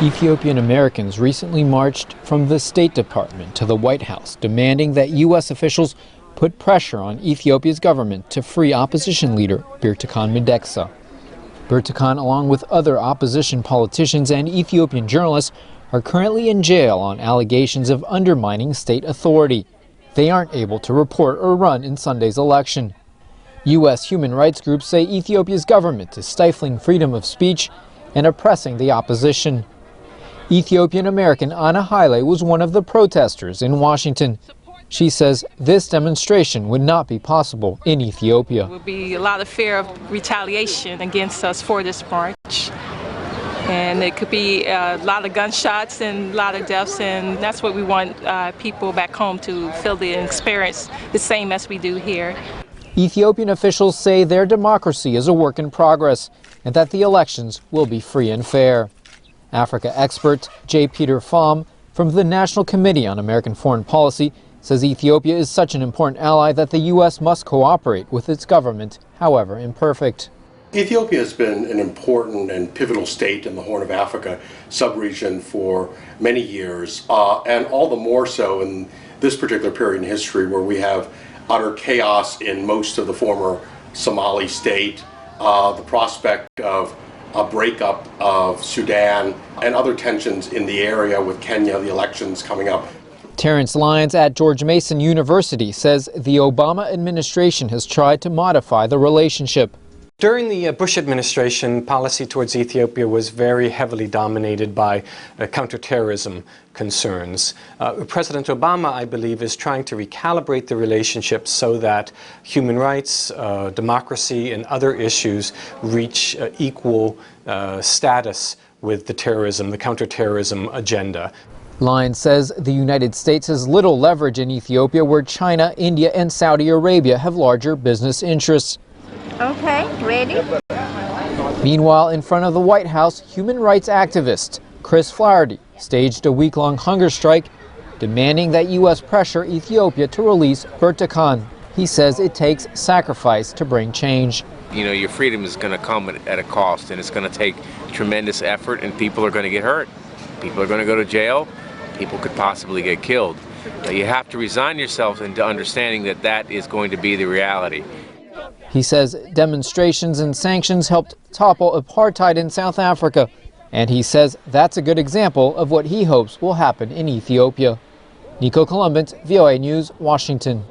Ethiopian Americans recently marched from the State Department to the White House, demanding that U.S. officials put pressure on Ethiopia's government to free opposition leader Birtukan Mideksa. Birtukan, along with other opposition politicians and Ethiopian journalists, are currently in jail on allegations of undermining state authority. They aren't able to report or run in Sunday's election. U.S. human rights groups say Ethiopia's government is stifling freedom of speech and oppressing the opposition. Ethiopian American Anna Haile was one of the protesters in Washington. She says this demonstration would not be possible in Ethiopia. There will be a lot of fear of retaliation against us for this march. And it could be a lot of gunshots and a lot of deaths, and that's what we want people back home to feel the experience the same as we do here. Ethiopian officials say their democracy is a work in progress and that the elections will be free and fair. Africa expert J. Peter Pham from the National Committee on American Foreign Policy says Ethiopia is such an important ally that the U.S. must cooperate with its government, however imperfect. Ethiopia has been an important and pivotal state in the Horn of Africa sub-region for many years, and all the more so in this particular period in history where we have utter chaos in most of the former Somali state, the prospect of a breakup of Sudan and other tensions in the area with Kenya, the elections coming up. Terrence Lyons at George Mason University says the Obama administration has tried to modify the relationship. During the Bush administration, policy towards Ethiopia was very heavily dominated by counterterrorism concerns. President Obama, I believe, is trying to recalibrate the relationship so that human rights, democracy, and other issues reach equal status with the counterterrorism agenda. Lyons says the United States has little leverage in Ethiopia, where China, India, and Saudi Arabia have larger business interests. Okay, ready? Meanwhile, in front of the White House, human rights activist Chris Flaherty staged a week-long hunger strike demanding that U.S. pressure Ethiopia to release Birtukan. He says it takes sacrifice to bring change. You know, your freedom is going to come at a cost, and it's going to take tremendous effort, and people are going to get hurt. People are going to go to jail. People could possibly get killed. You have to resign yourself into understanding that that is going to be the reality. He says demonstrations and sanctions helped topple apartheid in South Africa, and he says that's a good example of what he hopes will happen in Ethiopia. Nico Columbus, VOA News, Washington.